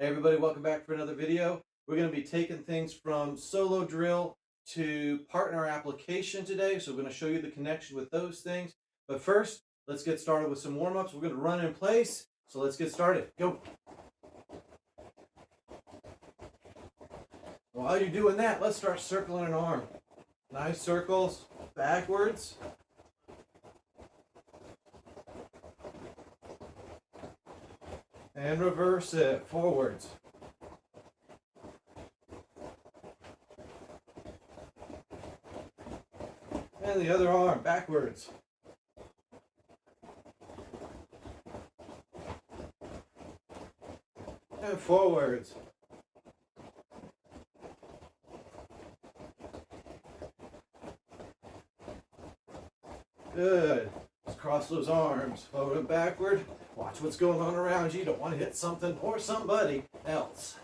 Hey everybody, welcome back for another video. We're going to be taking things from solo drill to partner application today. So we're going to show you the connection with those things. But first, let's get started with some warm-ups. We're going to run in place. So let's get started. Go. While you're doing that, let's start circling an arm. Nice circles backwards. And reverse it forwards. And the other arm backwards. And forwards. Good. Just cross those arms forward and backward. Watch what's going on around you. You don't want to hit something or somebody else.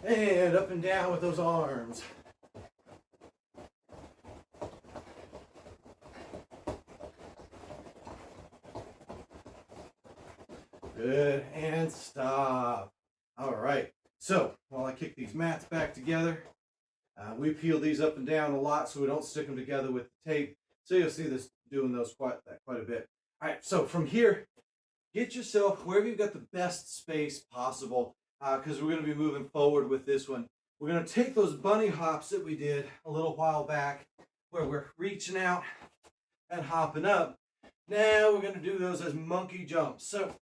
And up and down with those arms. Good, and stop. All right, so while I kick these mats back together, we peel these up and down a lot so we don't stick them together with the tape. So you'll see this doing those quite a bit. All right, so from here, get yourself wherever you've got the best space possible, because we're going to be moving forward with this one. We're going to take those bunny hops that we did a little while back, where we're reaching out and hopping up. Now we're going to do those as monkey jumps. So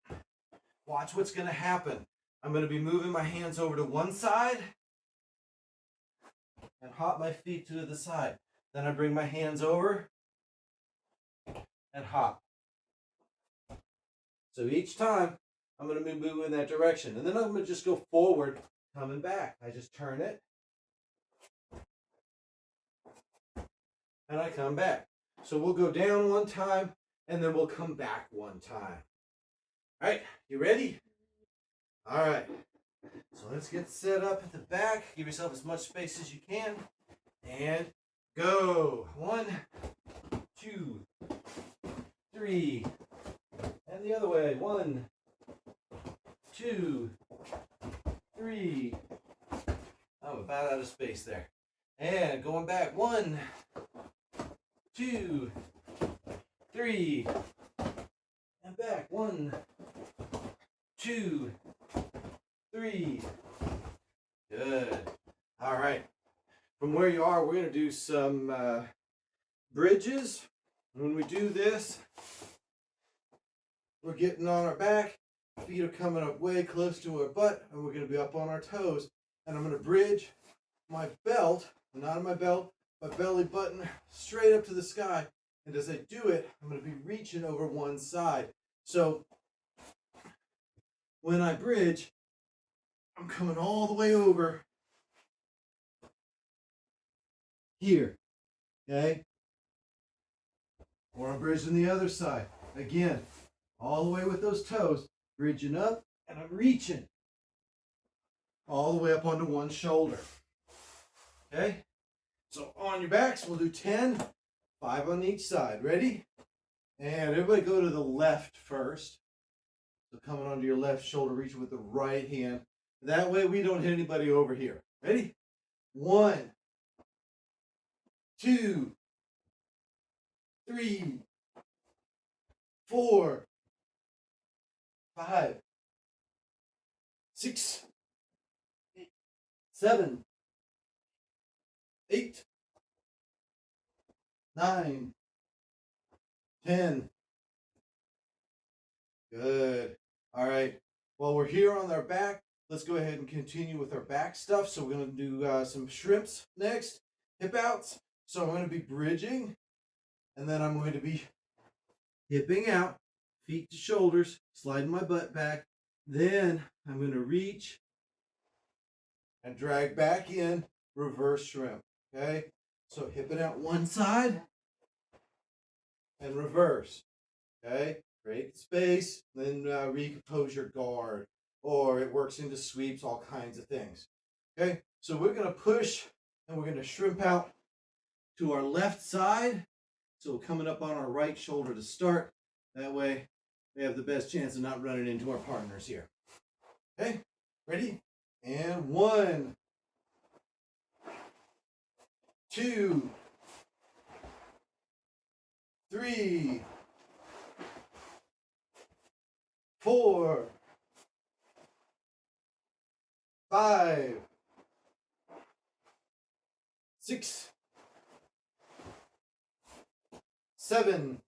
watch what's going to happen. I'm going to be moving my hands over to one side and hop my feet to the side. Then I bring my hands over and hop. So each time I'm going to be moving in that direction. And then I'm going to just go forward, coming back. I just turn it and I come back. So we'll go down one time and then we'll come back one time. All right, you ready? All right, so let's get set up at the back. Give yourself as much space as you can. And go. 1, 2, 3. And the other way. 1, 2, 3. I'm about out of space there. And going back. 1, 2, 3. And back. 1, 2, 3. Good. All right. From where you are, we're going to do some bridges. When we do this, we're getting on our back. Feet are coming up way close to our butt, and we're going to be up on our toes. And I'm going to bridge my belt, not on my belt, my belly button straight up to the sky. And as I do it, I'm going to be reaching over one side. So when I bridge, I'm coming all the way over here, okay? Or I'm bridging the other side. Again, all the way with those toes, bridging up, and I'm reaching all the way up onto one shoulder, okay? So on your backs, we'll do 10, 5 on each side. Ready? And everybody go to the left first. So coming onto your left shoulder, reaching with the right hand. That way we don't hit anybody over here. Ready? 1, 2, 3, 4, 5, 6, 7, 8, 9, 10. Good. All right. While we're here on our back, let's go ahead and continue with our back stuff. So we're going to do some shrimps next, hip outs. So I'm going to be bridging, and then I'm going to be hipping out, feet to shoulders, sliding my butt back. Then I'm going to reach and drag back in, reverse shrimp. Okay? So hipping out one side and reverse. Okay? Create space, then recompose your guard, or it works into sweeps, all kinds of things. Okay? So we're going to push and we're going to shrimp out to our left side. So coming up on our right shoulder to start. That way we have the best chance of not running into our partners here. Okay, ready? And 1, 2, 3, 4, 5, 6, 7,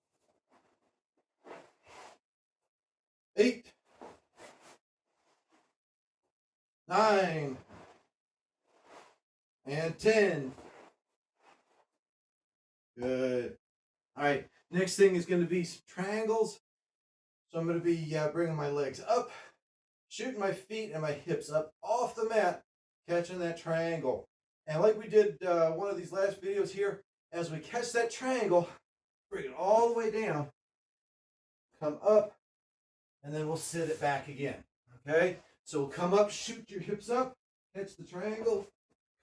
8, 9, and 10. Good. All right, next thing is going to be some triangles. So I'm going to be bringing my legs up, shooting my feet and my hips up off the mat, catching that triangle. And like we did one of these last videos here, as we catch that triangle, bring it all the way down, come up, and then we'll sit it back again. Okay? So we'll come up, shoot your hips up, catch the triangle,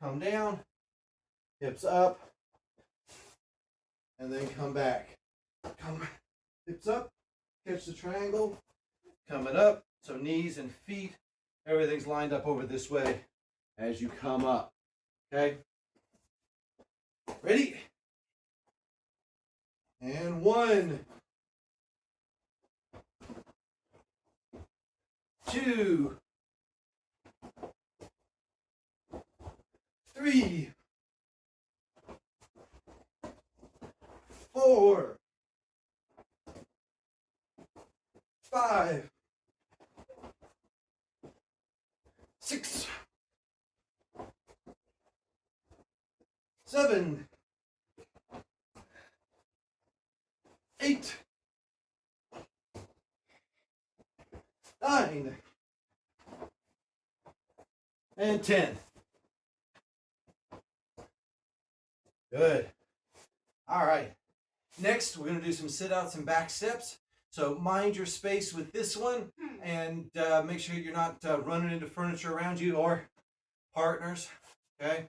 come down, hips up, and then come back. Come, hips up, catch the triangle, coming up. So knees and feet, everything's lined up over this way as you come up. Okay? Ready? And 1, 2, 3, 4, 5, 6, 7, 8, 9, and 10. Good. All right. Next, we're going to do some sit-outs and back steps. So mind your space with this one, and make sure you're not running into furniture around you or partners. Okay.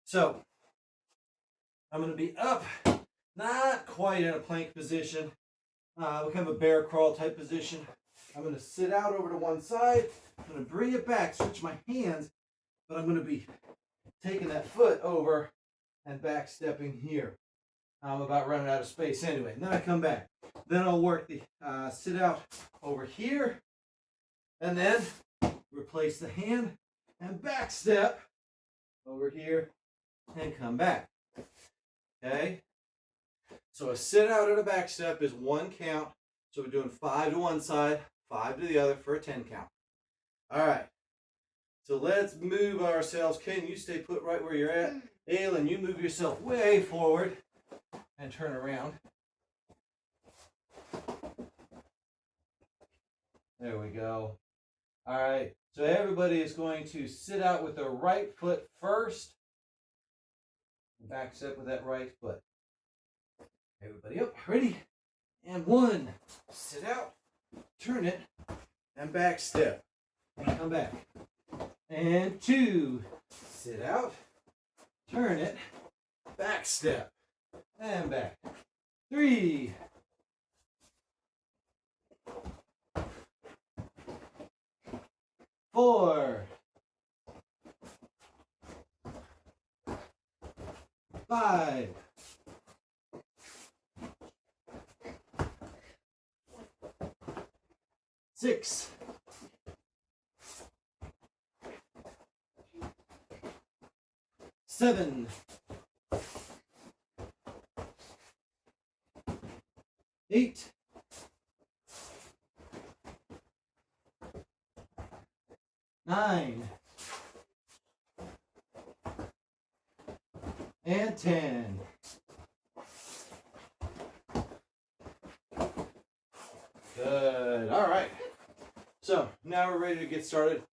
So I'm going to be up, not quite in a plank position, kind of a bear crawl type position. I'm going to sit out over to one side. I'm going to bring it back, switch my hands, but I'm going to be taking that foot over and back stepping here. I'm about running out of space anyway. And then I come back. Then I'll work the sit out over here, and then replace the hand and back step over here and come back. Okay? So a sit out and a back step is 1 count. So we're doing 5 to one side, 5 to the other for a 10 count. All right. So let's move ourselves. Ken, you stay put right where you're at. Aylin, you move yourself way forward and turn around. There we go. All right. So everybody is going to sit out with their right foot first. Back step with that right foot. Everybody up. Ready? And 1. Sit out. Turn it. And back step. And come back. And 2. Sit out. Turn it. Back step. And back. 3. 4. 5. 6. 7. 8. 9. And 10. Good. All right. So now we're ready to get started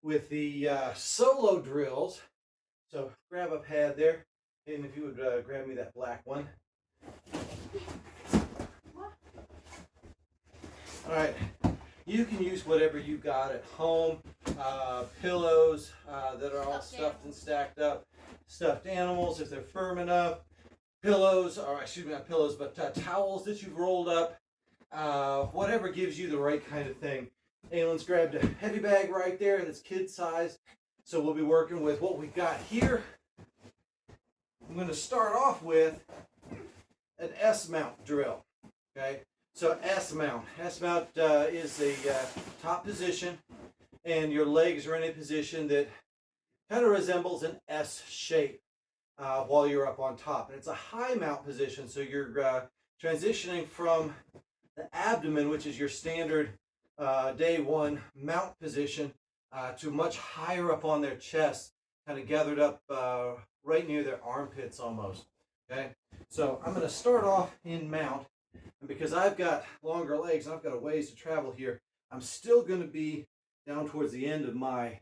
with the solo drills. So grab a pad there, and if you would grab me that black one. All right. You can use whatever you got at home. Pillows that are all stuffed and stacked up. Stuffed animals if they're firm enough. Pillows, or excuse me, not pillows, but towels that you've rolled up. whatever gives you the right kind of thing. Aylin's grabbed a heavy bag right there, and it's kid size. So we'll be working with what we got here. I'm going to start off with an S mount drill. Okay, so S mount. S mount is a top position, and your legs are in a position that kind of resembles an S shape while you're up on top. And it's a high mount position, so you're transitioning from the abdomen, which is your standard day one mount position, to much higher up on their chest, kind of gathered up right near their armpits almost. Okay, so I'm going to start off in mount, and because I've got longer legs and I've got a ways to travel here, I'm still going to be down towards the end of my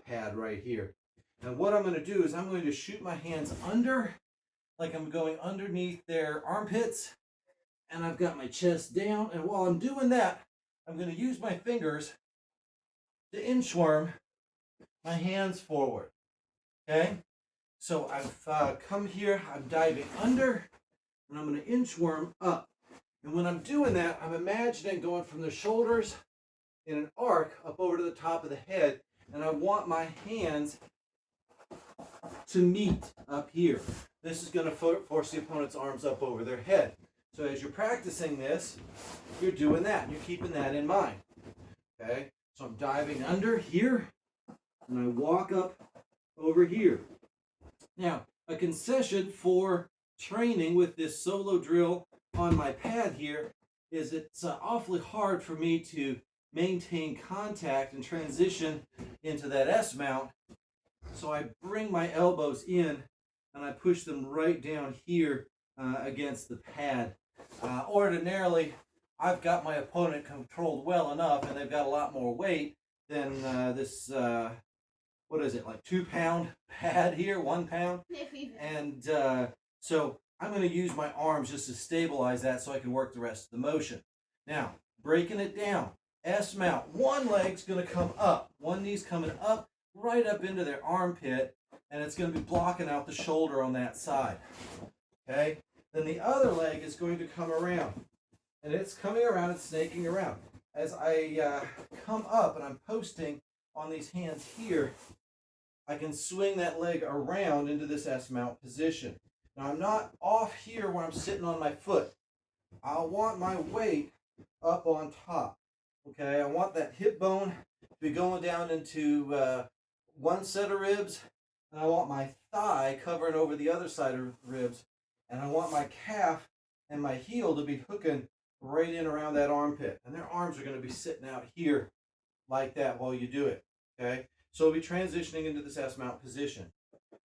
pad right here. And what I'm going to do is I'm going to shoot my hands under, like I'm going underneath their armpits, and I've got my chest down, and while I'm doing that, I'm going to use my fingers to inchworm my hands forward. Okay? So I've come here, I'm diving under, and I'm going to inchworm up. And when I'm doing that, I'm imagining going from the shoulders in an arc up over to the top of the head, and I want my hands to meet up here. This is going to force the opponent's arms up over their head. So as you're practicing this, you're doing that. You're keeping that in mind. Okay? So I'm diving under here, and I walk up over here. Now, a concession for training with this solo drill on my pad here is it's awfully hard for me to maintain contact and transition into that S mount. So I bring my elbows in and I push them right down here against the pad. Ordinarily, I've got my opponent controlled well enough, and they've got a lot more weight than this, what is it, like 2-pound pad here, 1 pound? And so I'm going to use my arms just to stabilize that so I can work the rest of the motion. Now, breaking it down, S mount, one leg's going to come up, one knee's coming up, right up into their armpit, and it's going to be blocking out the shoulder on that side. Okay? Then the other leg is going to come around, and it's coming around and snaking around. As I come up and I'm posting on these hands here, I can swing that leg around into this S mount position. Now I'm not off here where I'm sitting on my foot. I want my weight up on top. Okay, I want that hip bone to be going down into one set of ribs, and I want my thigh covering over the other side of ribs, and I want my calf and my heel to be hooking right in around that armpit. And their arms are going to be sitting out here like that while you do it. Okay, so we'll be transitioning into this S mount position.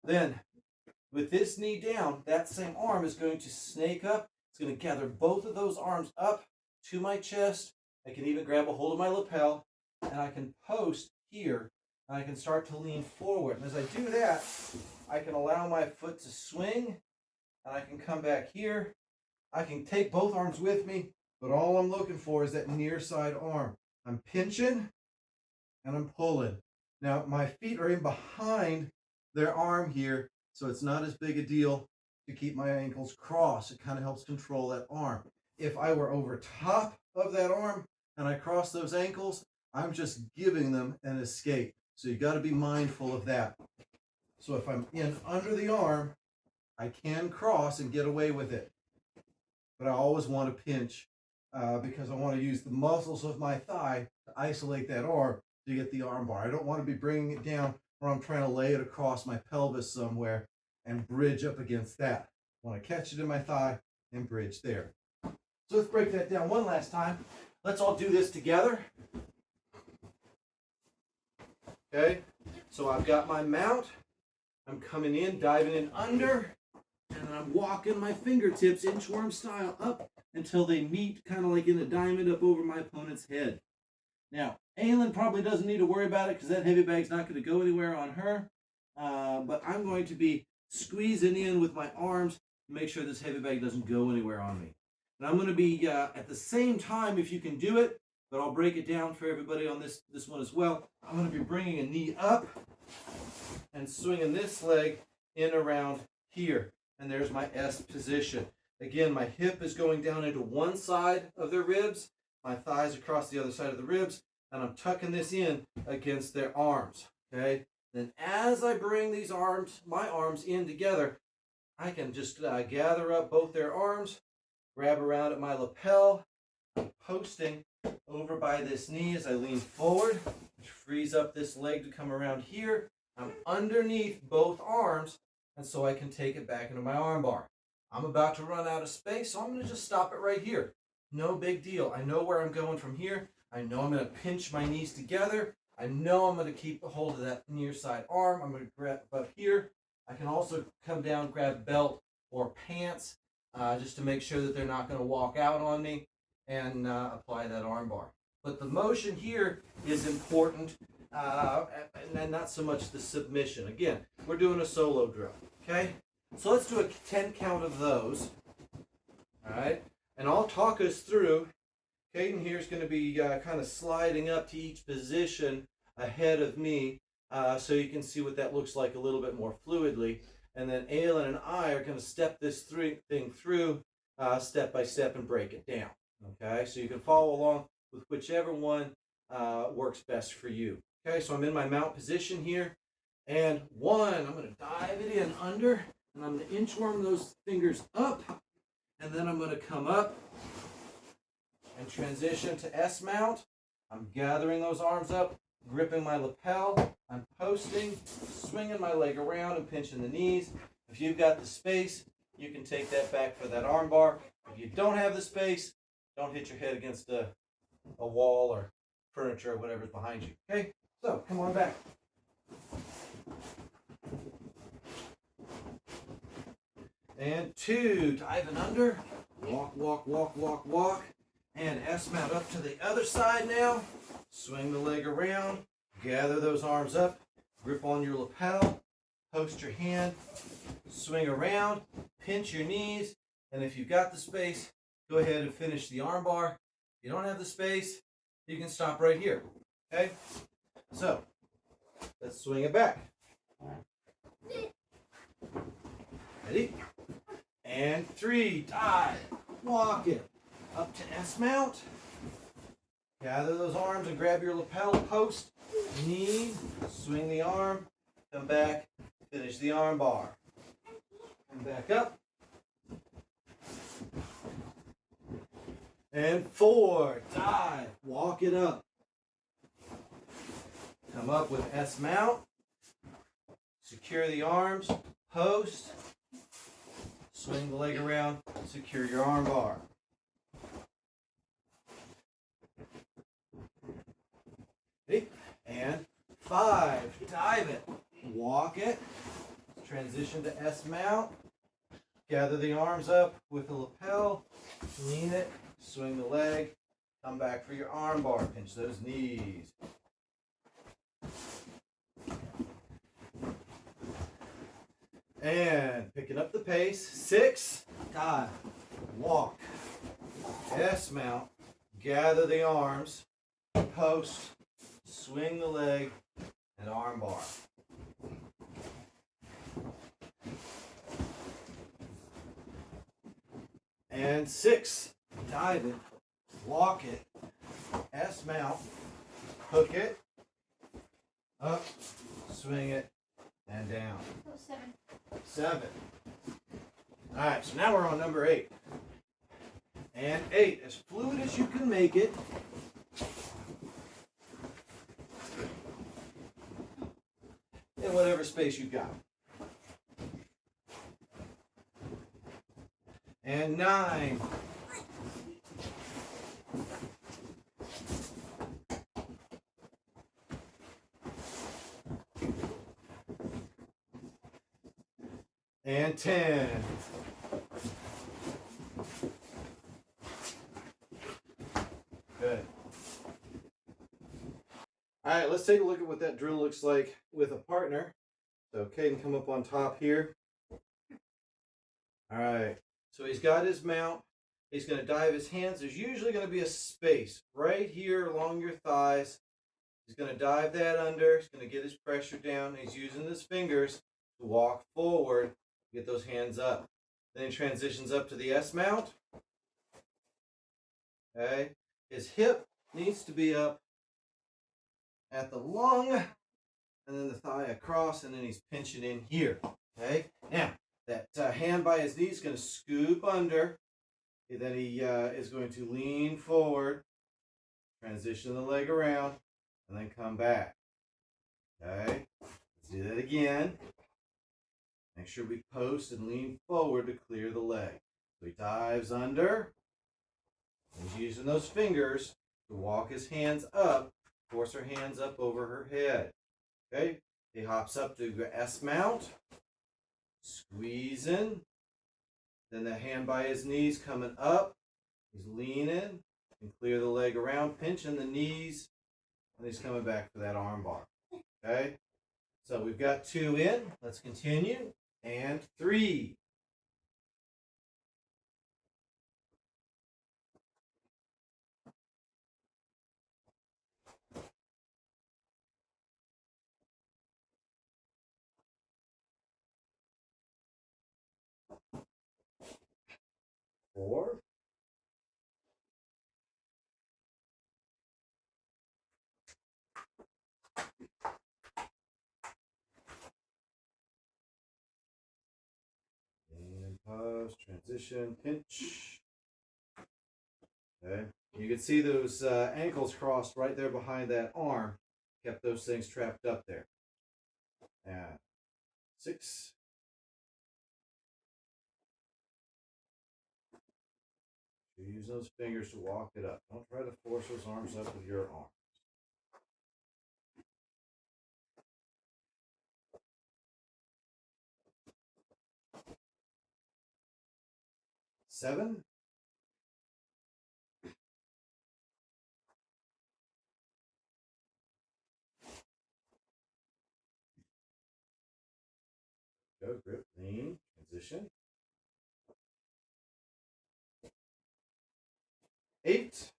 Then, with this knee down, that same arm is going to snake up. It's going to gather both of those arms up to my chest. I can even grab a hold of my lapel, and I can post here, and I can start to lean forward. And as I do that, I can allow my foot to swing, and I can come back here. I can take both arms with me, but all I'm looking for is that near side arm. I'm pinching, and I'm pulling. Now, my feet are in behind their arm here, so it's not as big a deal to keep my ankles crossed. It kind of helps control that arm. If I were over top of that arm and I cross those ankles, I'm just giving them an escape. So you got to be mindful of that. So if I'm in under the arm, I can cross and get away with it. But I always want to pinch because I want to use the muscles of my thigh to isolate that arm to get the arm bar. I don't want to be bringing it down where I'm trying to lay it across my pelvis somewhere and bridge up against that. I want to catch it in my thigh and bridge there. So let's break that down one last time. Let's all do this together. Okay, so I've got my mount. I'm coming in, diving in under, and I'm walking my fingertips inchworm style up until they meet kind of like in a diamond up over my opponent's head. Now, Aylin probably doesn't need to worry about it because that heavy bag's not going to go anywhere on her. But I'm going to be squeezing in with my arms to make sure this heavy bag doesn't go anywhere on me. And I'm going to be, at the same time, if you can do it, but I'll break it down for everybody on this one as well. I'm going to be bringing a knee up and swinging this leg in around here. And there's my S position. Again, my hip is going down into one side of their ribs, my thighs across the other side of the ribs, and I'm tucking this in against their arms, okay? Then as I bring these arms, my arms in together, I can just gather up both their arms, grab around at my lapel, I'm posting over by this knee as I lean forward, which frees up this leg to come around here. I'm underneath both arms, and so I can take it back into my arm bar. I'm about to run out of space, so I'm going to just stop it right here. No big deal. I know where I'm going from here. I know I'm going to pinch my knees together. I know I'm going to keep a hold of that near side arm. I'm going to grab up here. I can also come down, grab belt or pants, just to make sure that they're not going to walk out on me, and apply that arm bar. But the motion here is important, and not so much the submission. Again, we're doing a solo drill, okay? So let's do a 10 count of those, all right? And I'll talk us through. Caden here is going to be kind of sliding up to each position ahead of me, so you can see what that looks like a little bit more fluidly. And then Aylin and I are going to step this thing through step by step and break it down. Okay, so you can follow along with whichever one works best for you. Okay, so I'm in my mount position here. And one, I'm going to dive it in under, and I'm going to inchworm those fingers up. And then I'm going to come up and transition to S mount. I'm gathering those arms up, gripping my lapel. I'm posting, swinging my leg around and pinching the knees. If you've got the space, you can take that back for that arm bar. If you don't have the space, don't hit your head against a wall or furniture or whatever's behind you. Okay, so come on back. And two, diving under. Walk, walk, walk, walk, walk. And S mount up to the other side now. Swing the leg around. Gather those arms up. Grip on your lapel. Post your hand. Swing around. Pinch your knees. And if you've got the space, go ahead and finish the arm bar. If you don't have the space, you can stop right here. Okay? So, let's swing it back. Ready? And three, dive. Walk it. Up to S mount. Gather those arms and grab your lapel. Post. Knee. Swing the arm. Come back. Finish the arm bar. Come back up. And four, dive. Walk it up. Come up with S mount. Secure the arms. Post. Swing the leg around. Secure your arm bar. Okay. And five, dive it. Walk it. Transition to S mount. Gather the arms up with the lapel. Lean it. Swing the leg. Come back for your arm bar. Pinch those knees. And picking up the pace. Six, dive, walk, S mount, gather the arms, post, swing the leg, and arm bar. And six, dive it, walk it, S mount, hook it, up, swing it, and down. Seven. All right, so now we're on number 8. And 8, as fluid as you can make it. In whatever space you've got. And 9. And 10. Good. All right, let's take a look at what that drill looks like with a partner. So Caden, come up on top here. All right, so he's got his mount. He's going to dive his hands. There's usually going to be a space right here along your thighs. He's going to dive that under. He's going to get his pressure down. He's using his fingers to walk forward. Get those hands up. Then he transitions up to the S mount. Okay. His hip needs to be up at the lung, and then the thigh across, and then he's pinching in here. Okay. Now, that hand by his knee is going to scoop under. And then he is going to lean forward, transition the leg around, and then come back. Okay. Let's do that again. Make sure we post and lean forward to clear the leg. So he dives under. He's using those fingers to walk his hands up, force her hands up over her head. Okay? He hops up to S mount, squeezing. Then the hand by his knees coming up. He's leaning and clear the leg around, pinching the knees, and he's coming back for that arm bar. Okay? So we've got 2 in. Let's continue. And 3. 4. And pause, transition, pinch. Okay. You can see those ankles crossed right there behind that arm. Kept those things trapped up there. And 6. Use those fingers to walk it up. Don't try to force those arms up with your arm. 7. Go, grip, lean, transition. 8.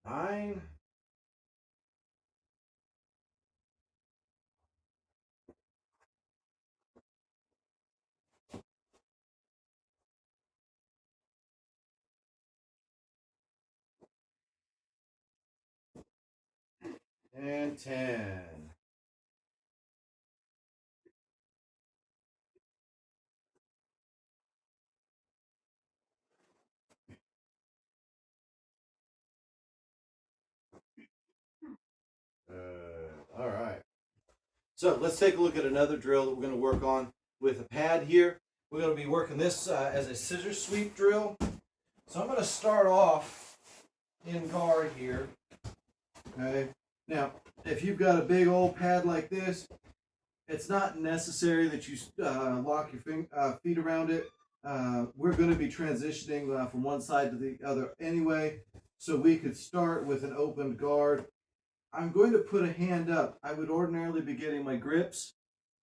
9. And 10. All right. So let's take a look at another drill that we're going to work on with a pad here. We're going to be working this as a scissor sweep drill. So I'm going to start off in guard here. Okay. Now, if you've got a big old pad like this, it's not necessary that you lock your feet around it. We're going to be transitioning from one side to the other anyway, so we could start with an opened guard. I'm going to put a hand up. I would ordinarily be getting my grips,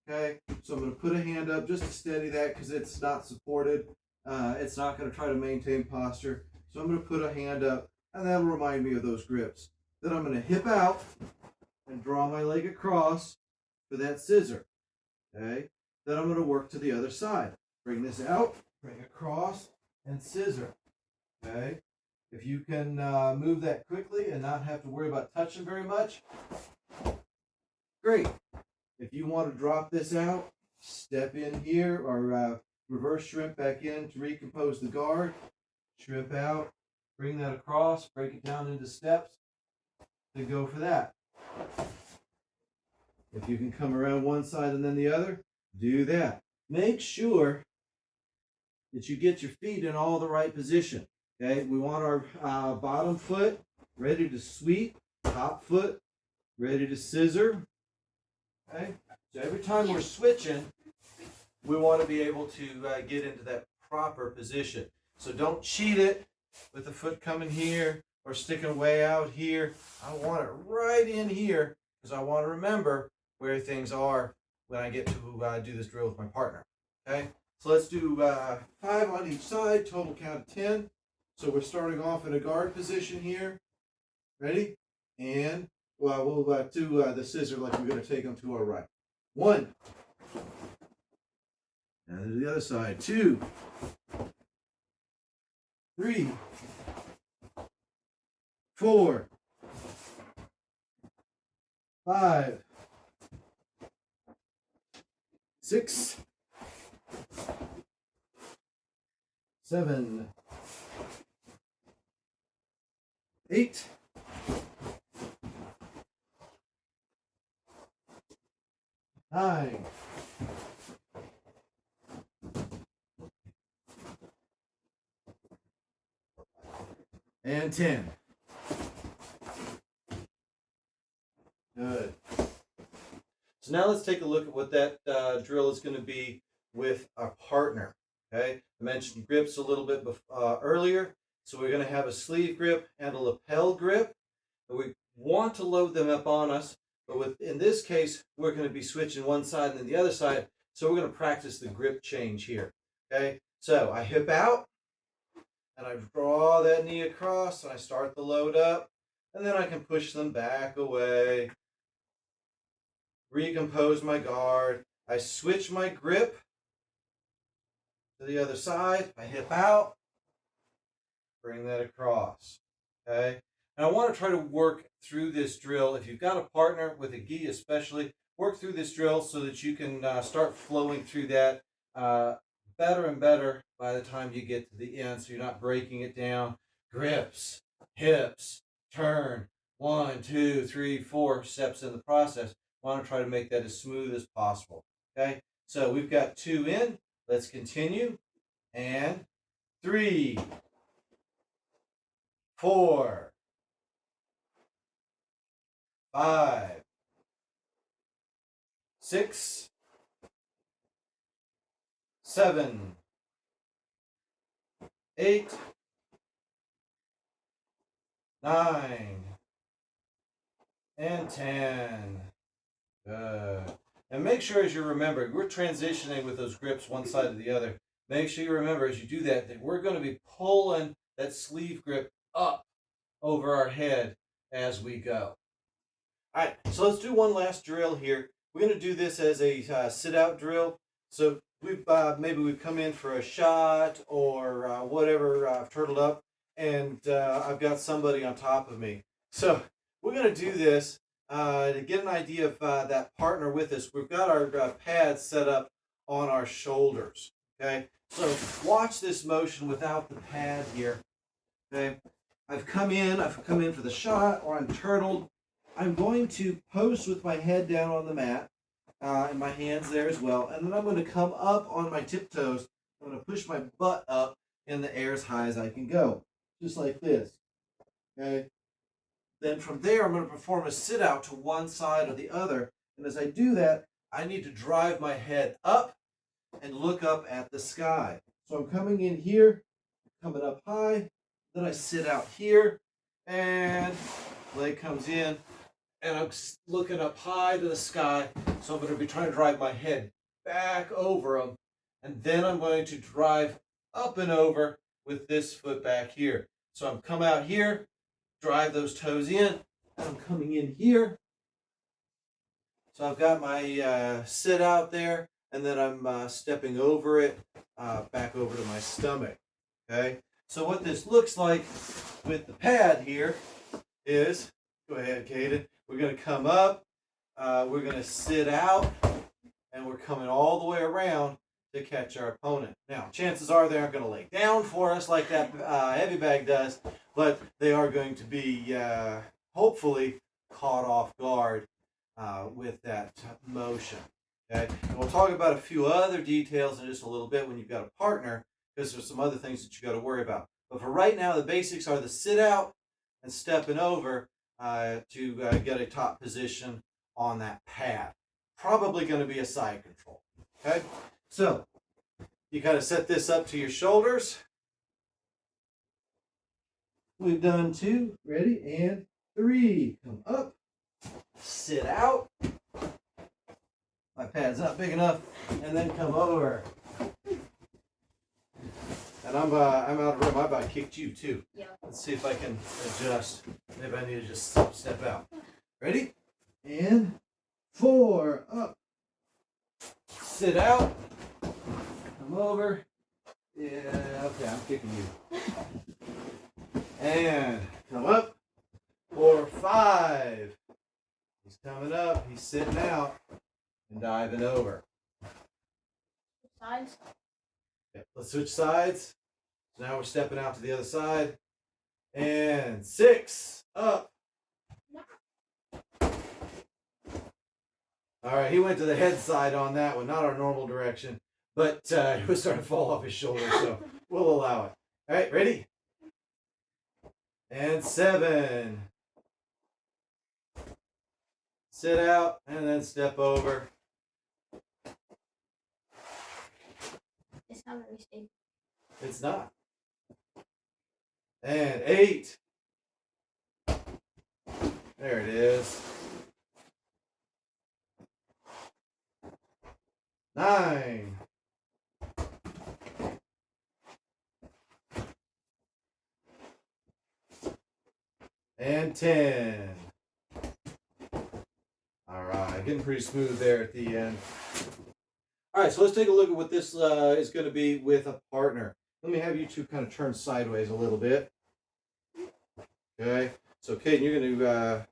okay? So I'm going to put a hand up just to steady that because it's not supported. It's not going to try to maintain posture. So I'm going to put a hand up, and that'll remind me of those grips. Then I'm going to hip out and draw my leg across for that scissor, okay? Then I'm going to work to the other side. Bring this out, bring across, and scissor, okay? If you can move that quickly and not have to worry about touching very much, great. If you want to drop this out, step in here or reverse shrimp back in to recompose the guard. Shrimp out, bring that across, break it down into steps, then go for that. If you can come around one side and then the other, do that. Make sure that you get your feet in all the right position. Okay, we want our bottom foot ready to sweep, top foot ready to scissor. Okay, so every time we're switching, we want to be able to get into that proper position. So don't cheat it with the foot coming here or sticking way out here. I want it right in here because I want to remember where things are when I get to do this drill with my partner. Okay, so let's do 5 on each side, total count of 10. So we're starting off in a guard position here. Ready? And we'll do the scissor like we're going to take them to our right. 1. And to the other side. 2. 3. 4. 5. 6. 7. 8. 9. And 10. Good. So now let's take a look at what that drill is going to be with our partner. Okay, I mentioned grips a little bit earlier. So we're going to have a sleeve grip and a lapel grip. We want to load them up on us, but in this case, we're going to be switching one side and then the other side. So we're going to practice the grip change here. Okay, so I hip out and I draw that knee across and I start the load up, and then I can push them back away, recompose my guard. I switch my grip to the other side. I hip out, bring that across. Okay, and I want to try to work through this drill. If you've got a partner with a gi especially, work through this drill so that you can start flowing through that better and better by the time you get to the end, so you're not breaking it down. Grips, hips, turn, 1, 2, 3, 4 steps in the process. I want to try to make that as smooth as possible. Okay, so we've got 2 in. Let's continue. And 3, 4, 5, 6, 7, 8, 9, and 10. Good. And make sure as you remember, we're transitioning with those grips one side to the other. Make sure you remember as you do that we're going to be pulling that sleeve grip up over our head as we go. All right, so let's do one last drill here. We're going to do this as a sit-out drill. So maybe we've come in for a shot or whatever. I've turtled up, and I've got somebody on top of me. So we're going to do this to get an idea of that partner with us. We've got our pads set up on our shoulders. Okay, so watch this motion without the pad here. Okay, I've come in for the shot, or I'm turtled. I'm going to post with my head down on the mat and my hands there as well. And then I'm going to come up on my tiptoes. I'm going to push my butt up in the air as high as I can go, just like this. Okay. Then from there, I'm going to perform a sit out to one side or the other. And as I do that, I need to drive my head up and look up at the sky. So I'm coming in here, coming up high. Then I sit out here, and leg comes in. And I'm looking up high to the sky, so I'm going to be trying to drive my head back over them, and then I'm going to drive up and over with this foot back here. So I'm come out here, drive those toes in, and I'm coming in here. So I've got my sit out there, and then I'm stepping over it, back over to my stomach. Okay, so what this looks like with the pad here is, go ahead, Caden. We're going to come up, we're going to sit out, and we're coming all the way around to catch our opponent. Now, chances are they aren't going to lay down for us like that heavy bag does, but they are going to be hopefully caught off guard with that motion. Okay? And we'll talk about a few other details in just a little bit when you've got a partner, because there's some other things that you got to worry about. But for right now, the basics are the sit out and stepping over to get a top position on that pad. Probably going to be a side control. Okay, so you got to set this up to your shoulders. We've done 2. Ready? And 3. Come up. Sit out. My pad's not big enough. And then come over. And I'm out of room. I about kicked you too. Yeah. Let's see if I can adjust. Maybe I need to just step out. Ready? And 4 up. Sit out. Come over. Yeah, okay, I'm kicking you. And come up. 4, 5. He's coming up. He's sitting out and diving over. Sides. Okay, let's switch sides. So now we're stepping out to the other side. And 6 up. All right, he went to the head side on that one, not our normal direction, but it was starting to fall off his shoulder, so we'll allow it. All right, ready? And 7. Sit out and then step over. It's not very stable. It's not. And 8. There it is. 9. And 10. All right, getting pretty smooth there at the end. All right, so let's take a look at what this is going to be with a partner. Let me have you two kind of turn sideways a little bit. Okay, so Caden, you're going to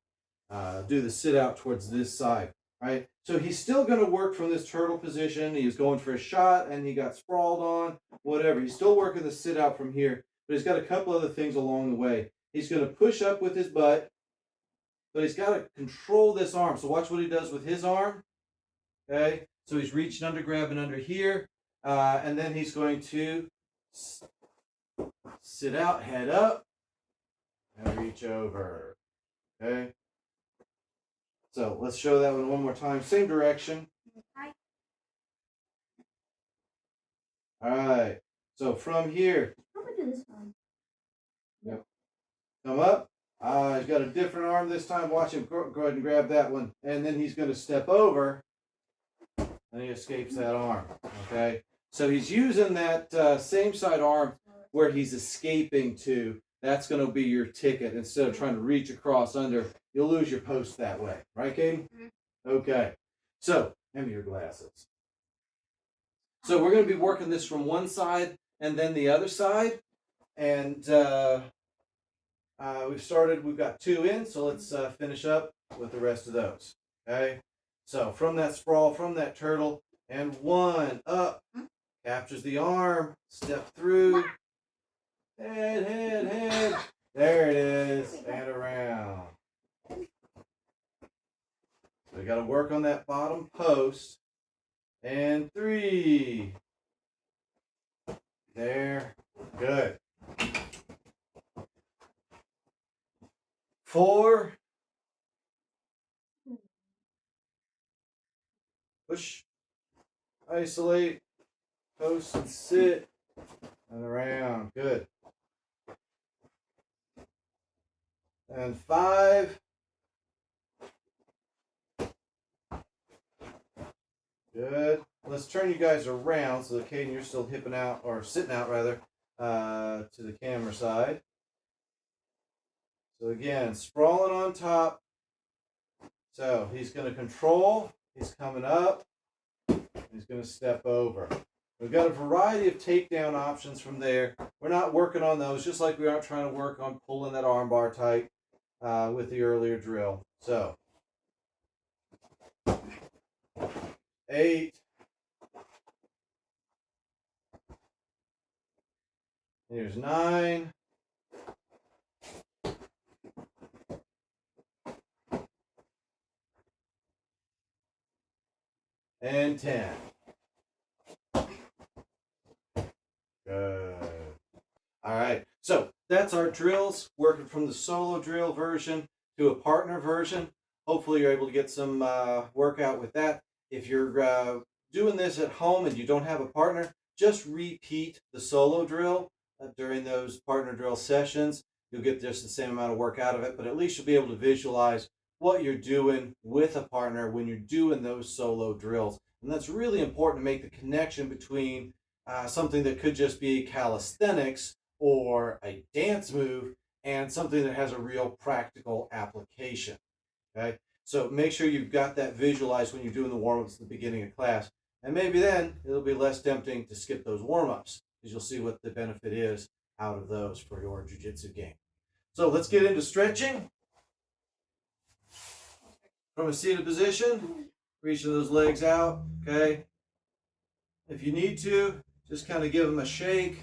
do the sit out towards this side. All right, so he's still going to work from this turtle position. He was going for a shot and he got sprawled on, whatever. He's still working the sit out from here, but he's got a couple other things along the way. He's going to push up with his butt, but he's got to control this arm. So watch what he does with his arm. Okay, so he's reaching under, grabbing under here, and then he's going to sit out, head up, and reach over. Okay, so let's show that one more time. Same direction. All right, so from here, I'm gonna do this one. yep, come up. He's got a different arm this time. Watch him go ahead and grab that one, and then he's going to step over, and he escapes that arm. Okay, so he's using that same side arm where he's escaping to. That's going to be your ticket. Instead of trying to reach across under, you'll lose your post that way. Right, Caden? Okay, so hand me your glasses. So we're going to be working this from one side and then the other side, and we've got 2 in, so let's finish up with the rest of those. Okay, so from that sprawl, from that turtle, and 1 up, captures the arm, step through, head, there it is, and around. So we got to work on that bottom post, and 3, there, good. 4, push, isolate, post and sit, and around, good. And 5, good. Let's turn you guys around so that Caden, you're still hipping out, or sitting out rather, to the camera side. So again, sprawling on top. So he's going to control, he's coming up, he's going to step over. We've got a variety of takedown options from there. We're not working on those, just like we aren't trying to work on pulling that arm bar tight with the earlier drill. So 8. Here's 9. And 10. Good. All right. So that's our drills, working from the solo drill version to a partner version. Hopefully you're able to get some workout with that. If you're doing this at home and you don't have a partner, just repeat the solo drill during those partner drill sessions. You'll get just the same amount of work out of it, but at least you'll be able to visualize what you're doing with a partner when you're doing those solo drills. And that's really important to make the connection between something that could just be calisthenics or a dance move and something that has a real practical application. Okay, so make sure you've got that visualized when you're doing the warm-ups at the beginning of class, and maybe then it'll be less tempting to skip those warm-ups because you'll see what the benefit is out of those for your jiu-jitsu game. So let's get into stretching. From a seated position, reaching those legs out, okay? If you need to, just kind of give them a shake,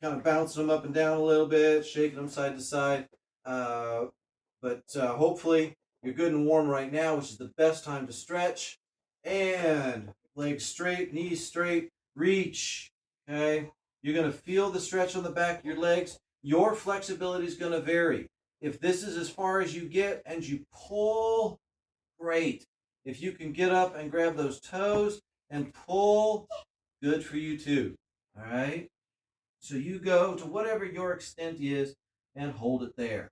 kind of bouncing them up and down a little bit, shaking them side to side. But hopefully you're good and warm right now, which is the best time to stretch. And legs straight, knees straight, reach, okay? You're going to feel the stretch on the back of your legs. Your flexibility is going to vary. If this is as far as you get and you pull, great. If you can get up and grab those toes and pull, good for you too. All right? So you go to whatever your extent is and hold it there.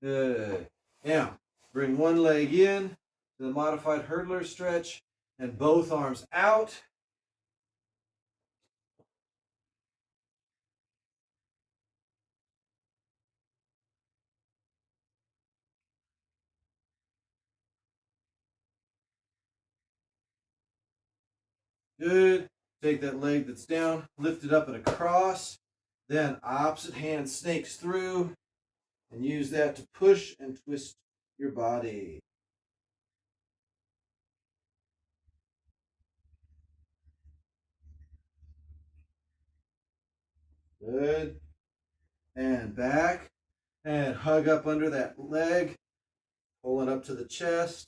Good. Now, bring one leg in to the modified hurdler stretch and both arms out. Good. Take that leg that's down, lift it up and across. Then opposite hand snakes through and use that to push and twist your body. Good. And back. And hug up under that leg. Pull it up to the chest.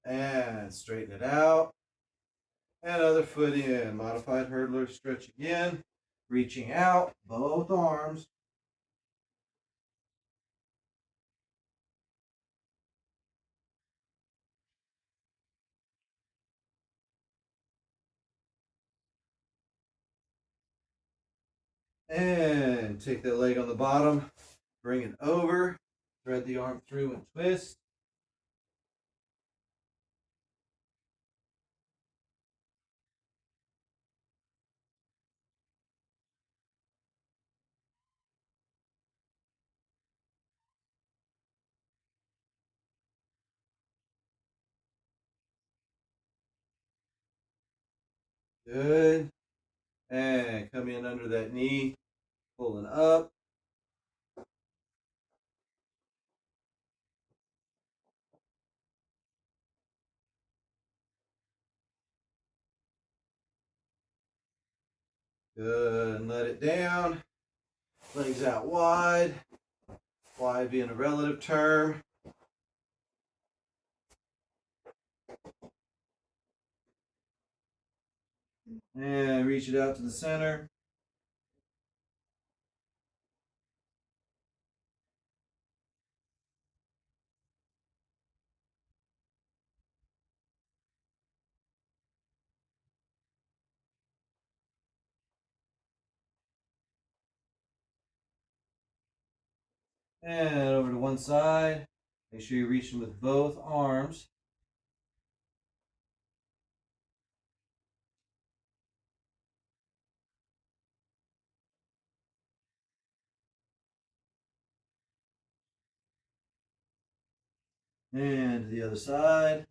And straighten it out. And other foot in. Modified hurdler stretch again. Reaching out, both arms. And take that leg on the bottom. Bring it over. Thread the arm through and twist. Good. And come in under that knee. Pulling up. Good. And let it down. Legs out wide. Wide being a relative term. And reach it out to the center. And over to one side. Make sure you're reaching with both arms. And to the other side.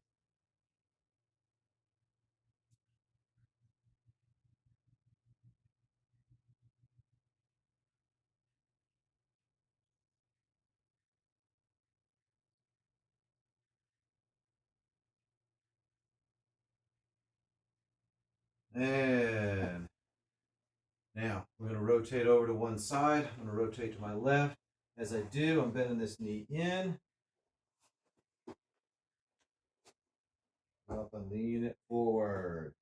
And now we're going to rotate over to one side. I'm going to rotate to my left. As I do, I'm bending this knee in. Up and lean it forward.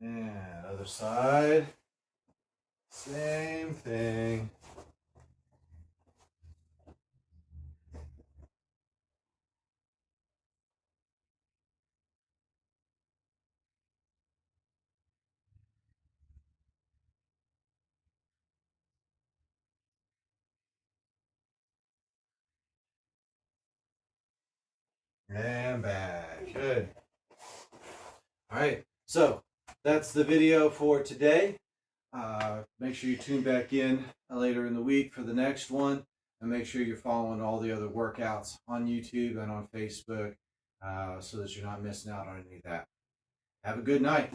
And other side. Same thing. And back. Good. All right. So that's the video for today. Make sure you tune back in later in the week for the next one. And make sure you're following all the other workouts on YouTube and on Facebook so that you're not missing out on any of that. Have a good night.